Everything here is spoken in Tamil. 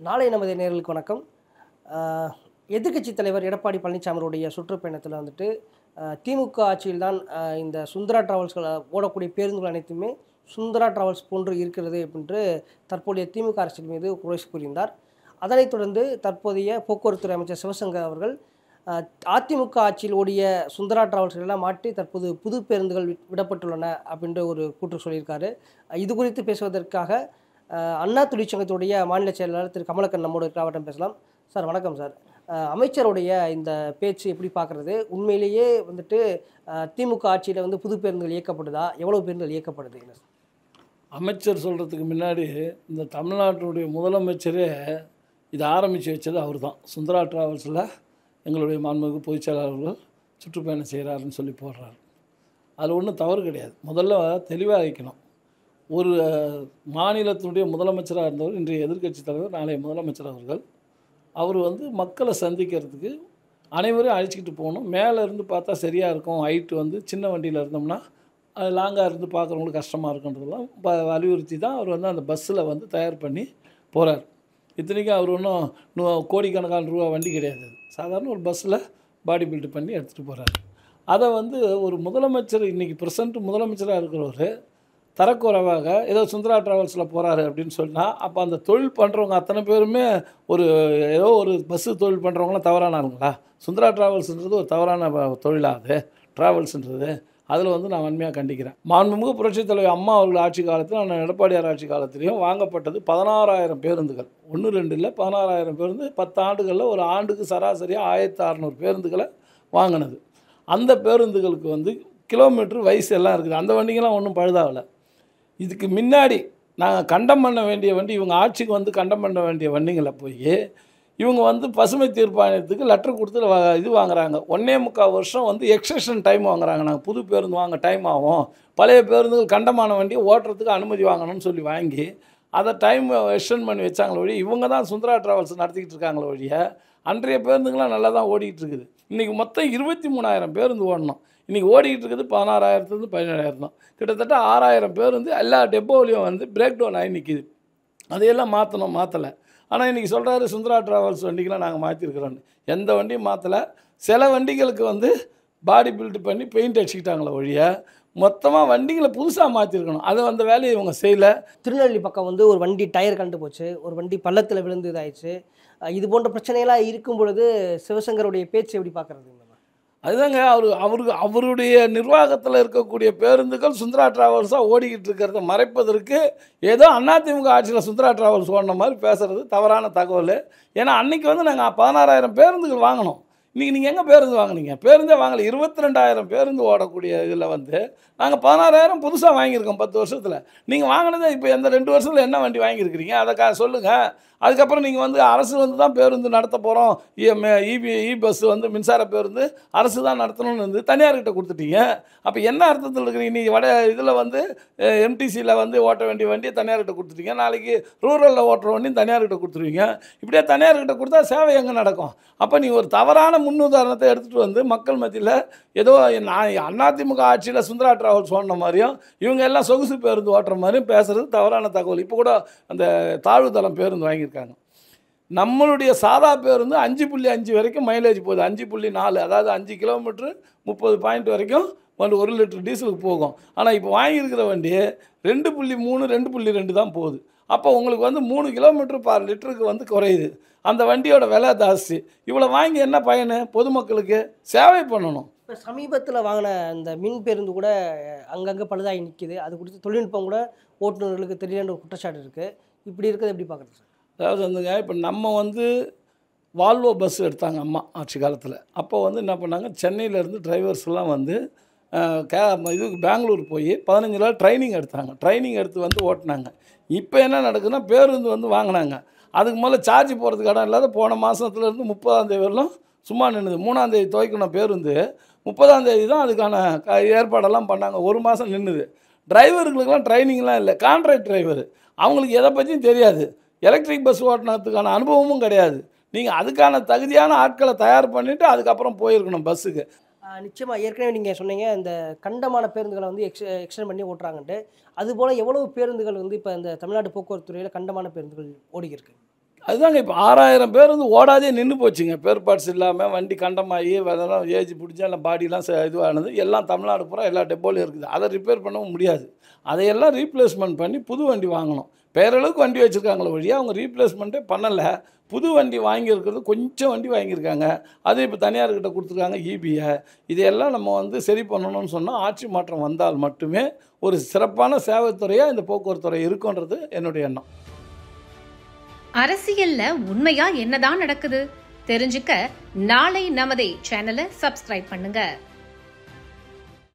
நாளை நமது நேயர்களுக்கு வணக்கம். அ எதிர்க்கட்சித் தலைவர் எடப்பாடி பழனிசாமி அவருடைய சுற்றுப்பயணத்தில வந்துட்டு திமுக ஆட்சியில் தான் இந்த சுந்தரா டிராவல்ஸ்கள ஓடக்கூடிய பேருந்துகள் அனைத்துமே சுந்தரா டிராவல்ஸ் போன்று இருக்கிறது என்று தற்போதைய திமுக அரசின் மீது குறை கூறியிருந்தார். அதனைத் தொடர்ந்து தற்போதைய போக்குவரத்துறை அமைச்சர் சிவசங்கர் அவர்கள் அதிமுக ஆட்சியில் ஓடிய சுந்தரா டிராவல்ஸ்கள் எல்லாம் மாற்றி தற்போது புது பேருந்துகள் விடப்பட்டுள்ளன அப்படின்ற ஒரு கூற்று சொல்லியிருக்காரு. இது குறித்து பேசுவதற்காக அண்ணா தொழிற்சங்கத்துடைய மாநில செயலாளர் திரு கமலக்கண்ணன் நம்மோடு இருக்கிறார். அவரிடம் பேசலாம். சார் வணக்கம் சார். அமைச்சருடைய இந்த பேச்சு எப்படி பார்க்குறது? உண்மையிலேயே வந்துட்டு திமுக ஆட்சியில் வந்து புது பேருந்துகள் இயக்கப்படுதா? எவ்வளோ பேருந்துகள் இயக்கப்படுது? என்ன சார்? அமைச்சர் சொல்கிறதுக்கு முன்னாடி இந்த தமிழ்நாட்டுடைய முதலமைச்சரே இதை ஆரம்பித்து வச்சது அவர் தான். சுந்தரா டிராவல்ஸில் எங்களுடைய மாண்புமிகு பொதுச் செயலாளர்கள் சுற்றுப்பயணம் செய்கிறாருன்னு சொல்லி போடுறாரு. அதில் ஒன்றும் தவறு கிடையாது. முதல்ல தெளிவாக வைக்கணும். ஒரு மாநிலத்தினுடைய முதலமைச்சராக இருந்தவர் இன்றைய எதிர்க்கட்சி தலைவர், நாளைய முதலமைச்சர் அவர்கள். அவர் வந்து மக்களை சந்திக்கிறதுக்கு அனைவரையும் அழைச்சிக்கிட்டு போகணும். மேலே இருந்து பார்த்தா சரியாக இருக்கும், ஹைட்டு வந்து சின்ன வண்டியில் இருந்தோம்னா அது லாங்காக இருந்து பார்க்குறவங்களுக்கு கஷ்டமாக இருக்குன்றதெல்லாம் வலியுறுத்தி தான் அவர் வந்து அந்த பஸ்ஸில் வந்து தயார் பண்ணி போகிறார். இத்தனைக்கும் அவர் ஒன்றும் கோடிக்கணக்கான ரூபா வண்டி கிடையாது. சாதாரண ஒரு பஸ்ஸில் பாடி பில்டு பண்ணி எடுத்துகிட்டு போகிறார். அதை வந்து ஒரு முதலமைச்சர், இன்றைக்கி ப்ரெசண்ட் முதலமைச்சராக இருக்கிறவர் தரக்குறைவாக ஏதோ சுந்தரா டிராவல்ஸில் போகிறாரு அப்படின்னு சொன்னால், அப்போ அந்த தொழில் பண்ணுறவங்க அத்தனை பேருமே ஏதோ ஒரு பஸ்ஸு தொழில் பண்ணுறவங்களாம் தவறான ஆளுங்களா? சுந்தரா டிராவல்ஸுன்றது ஒரு தவறான தொழிலாகுது. ட்ராவல்ஸுன்றது அதில் வந்து நான் வன்மையாக கண்டிக்கிறேன். மாண்புமிகு புரட்சித் தலைவர் அம்மா அவர்கள் ஆட்சி காலத்தில், நான் எடப்பாடியார் ஆட்சி காலத்திலையும் வாங்கப்பட்டது 16,000 பேருந்துகள். 1 2 இல்லை, 16,000 பேருந்து. 10 ஆண்டுகளில் ஒரு ஆண்டுக்கு சராசரியாக 1600 பேருந்துகளை வாங்கினது. அந்த பேருந்துகளுக்கு வந்து கிலோமீட்டர் வயசு எல்லாம் இருக்குது. அந்த வண்டிங்கெல்லாம் ஒன்றும் பழுதாகலை. இதுக்கு முன்னாடி நாங்கள் கண்டம் பண்ண வேண்டிய வண்டி, இவங்க ஆட்சிக்கு வந்து கண்டம் பண்ண வேண்டிய வண்டிங்களை போய் இவங்க வந்து பசுமை தீர்ப்பாயத்துக்கு லெட்டர் கொடுத்து இது வாங்குறாங்க. 1.25 வருஷம் வந்து எக்ஸ்டென்ஷன் டைம் வாங்குறாங்க. நாங்கள் புது பேருந்து வாங்க டைம் ஆகும், பழைய பேருந்துகள் கண்டமான வண்டியை ஓட்டுறதுக்கு அனுமதி வாங்கணும்னு சொல்லி வாங்கி அதை டைம் எக்ஸ்டெண்ட் பண்ணி வச்சாங்களோ ஒழிய, இவங்க தான் சுந்தரா டிராவல்ஸ் நடத்திக்கிட்டு இருக்காங்களோ ஒழிய, அன்றைய பேருந்துங்களாம் நல்லா தான் ஓடிக்கிட்டு இருக்குது. இன்றைக்கி மொத்தம் 23,000 பேருந்து ஓடணும். இன்றைக்கி ஓடிக்கிட்டு இருக்குது 16,000 17,000 தான். கிட்டத்தட்ட 6,000 பேருந்து எல்லா டெப்போவிலையும் வந்து பிரேக் டவுன் ஆகி நிற்கிது. அதையெல்லாம் மாற்றலை. ஆனால் இன்றைக்கி சொல்கிறாரு சுந்தரா டிராவல்ஸ் வண்டிக்கெலாம் நாங்கள் மாற்றிருக்கிறோன்னு. எந்த வண்டியும் மாற்றலை. சில வண்டிகளுக்கு வந்து பாடி பில்டு பண்ணி பெயிண்ட் அடிச்சுக்கிட்டாங்களே ஒழிய, மொத்தமாக வண்டிகளை புதுசாக மாற்றிருக்கணும். அதை அந்த வேலையை இவங்க செய்யலை. திருநெல்வேலி பக்கம் வந்து ஒரு வண்டி டயர் கண்டு போச்சு, ஒரு வண்டி பள்ளத்தில் விழுந்து இதாயிடுச்சு. இது போன்ற பிரச்சனைகளாக இருக்கும் பொழுது சிவசங்கருடைய பேச்சு எப்படி பார்க்குறது? அதுதாங்க அவருடைய நிர்வாகத்தில் இருக்கக்கூடிய பேருந்துகள் சுந்தரா டிராவல்ஸாக ஓடிக்கிட்டு இருக்கிறத மறைப்பதற்கு ஏதோ அதிமுக ஆட்சியில் சுந்தரா டிராவல்ஸ் ஓடின மாதிரி பேசுகிறது தவறான தகவல். ஏன்னா அன்றைக்கி வந்து நாங்கள் 16,000 பேருந்துகள் வாங்கினோம். இன்றைக்கி நீங்கள் எங்கே பேருந்து வாங்கினீங்க? பேருந்தே வாங்கலை. 22,000 பேருந்து ஓடக்கூடிய இதில் வந்து நாங்கள் 16,000 புதுசாக வாங்கியிருக்கோம் 10 வருஷத்தில். நீங்கள் வாங்கினதே இப்போ எந்த 2 வருஷத்தில் என்ன வண்டி வாங்கியிருக்கிறீங்க? அதை சொல்லுங்கள். அதுக்கப்புறம் நீங்கள் வந்து அரசு வந்து தான் பேருந்து நடத்த போகிறோம், இ பஸ் வந்து மின்சார பேருந்து அரசு தான் நடத்தணும்னு வந்து தனியார்கிட்ட கொடுத்துட்டீங்க. அப்போ என்ன அர்த்தத்தில் இருக்கிறீங்க? நீங்கள் இதில் வந்து எம்டிசியில் வந்து ஓட்ட வேண்டிய வண்டியை தனியார்கிட்ட கொடுத்துட்டீங்க. நாளைக்கு ரூரலில் ஓட்டுற வண்டியும் தனியார்கிட்ட கொடுத்துருவீங்க. இப்படியே தனியார்கிட்ட கொடுத்தா சேவை எங்கே நடக்கும்? அப்போ நீங்கள் ஒரு தவறான முன்னுதாரணத்தை எடுத்துகிட்டு வந்து மக்கள் மத்தியில் ஏதோ நான் அதிமுக ஆட்சியில் சுந்தரா டிராவல்ஸ் ஓடின மாதிரியும் இவங்க எல்லாம் சொகுசு பேருந்து ஓட்டுற மாதிரியும் பேசுகிறது தவறான தகவல். இப்போ கூட அந்த தாழ்வுதளம் பேருந்து வாங்கியிருக்காங்க. நம்மளுடைய சாதா பேருந்து 5.5 வரைக்கும் மைலேஜ் போகுது. 5.4, அதாவது 5 கிலோமீட்ரு 30 பாயிண்ட் வரைக்கும் 1 லிட்டர் டீசலுக்கு போகும். ஆனால் இப்போ வாங்கியிருக்கிற வண்டி 2.3 2.2 தான் போகுது. அப்போ உங்களுக்கு வந்து 3 கிலோமீட்டர் பர் லிட்டருக்கு வந்து குறையுது. அந்த வண்டியோட விலை ஜாஸ்தி. இவ்வளோ வாங்கி என்ன பயன்? பொதுமக்களுக்கு சேவை பண்ணணும். இப்போ சமீபத்தில் வாங்கின இந்த மின் பேருந்து கூட அங்கங்கே பழுதாகி நிற்கிது. அது குறித்து தொழில்நுட்பம் கூட ஓட்டுநர்களுக்கு தெரியலன்ற ஒரு குற்றச்சாட்டு இருக்குது. இப்படி இருக்கிறது எப்படி பார்க்குறது சார்? அதாவது வந்துங்க, இப்போ நம்ம வந்து வால்வோ பஸ் எடுத்தாங்க அம்மா ஆட்சி காலத்தில். அப்போ வந்து என்ன பண்ணாங்க, சென்னையிலேருந்து டிரைவர்ஸ்லாம் வந்து இதுக்கு பெங்களூர் போய் 15 நாள் ட்ரைனிங் எடுத்தாங்க. ட்ரைனிங் எடுத்து வந்து ஓட்டினாங்க. இப்போ என்ன நடக்குதுன்னா, பேருந்து வந்து வாங்கினாங்க. அதுக்கு முதல்ல சார்ஜ் போகிறதுக்கு இடம் இல்லாத போன மாதத்துலேருந்து 30ஆம் தேதி வரலாம் சும்மா நின்றுது. 3ஆம் தேதி துவைக்கணும் பேருந்து. 30ஆம் தேதி தான் அதுக்கான ஏற்பாடெல்லாம் பண்ணாங்க. 1 மாதம் நின்றுது. டிரைவர்களுக்கெல்லாம் ட்ரைனிங்லாம் இல்லை. கான்ட்ராக்ட் டிரைவர், அவங்களுக்கு எதை பற்றியும் தெரியாது. எலக்ட்ரிக் பஸ் ஓட்டினதுக்கான அனுபவமும் கிடையாது. நீங்கள் அதுக்கான தகுதியான ஆட்களை தயார் பண்ணிவிட்டு அதுக்கப்புறம் போயிருக்கணும் பஸ்ஸுக்கு. நிச்சயமாக ஏற்கனவே நீங்கள் சொன்னீங்க இந்த கண்டமான பேருந்துகளை வந்து எக்ஸ்டெண்ட் பண்ணி ஓட்டுறாங்கன்ட்டு. அதுபோல் எவ்வளவு பேருந்துகள் வந்து இப்போ இந்த தமிழ்நாடு போக்குவரத்து துறையில் கண்டமான பேருந்துகள் ஓடிக்கிருக்கு? அதுதாங்க இப்போ 6000 பேர் வந்து ஓடாதே நின்று போச்சுங்க. பேர் பார்ட்ஸ் இல்லாமல் வண்டி கண்டமாகி அதெல்லாம் ஏஜ் பிடிச்சா எல்லாம் பாடிலாம் இதுவானது எல்லாம் தமிழ்நாடு பூரா எல்லா டெப்போலையும் இருக்குது. அதை ரிப்பேர் பண்ணவும் முடியாது. அதையெல்லாம் ரீப்ளேஸ்மெண்ட் பண்ணி புது வண்டி வாங்கணும். பேரளவுக்கு வண்டி வச்சுருக்காங்களே ஒழிய அவங்க ரீப்ளேஸ்மெண்ட்டே பண்ணலை. புது வண்டி வாங்கியிருக்கிறது கொஞ்சம் வண்டி வாங்கியிருக்காங்க. அது இப்போ தனியார்கிட்ட கொடுத்துருக்காங்க இபியை. இதையெல்லாம் நம்ம வந்து சரி பண்ணணும்னு சொன்னால் ஆட்சி மாற்றம் வந்தால் மட்டுமே ஒரு சிறப்பான சேவைத்துறையாக இந்த போக்குவரத்து துறை இருக்குன்றது என்னுடைய எண்ணம். அரசியல்ல உண்மையா என்னதான் நடக்குது தெரிஞ்சுக்க நாளை நமதே சேனலை சப்ஸ்கிரைப் பண்ணுங்க.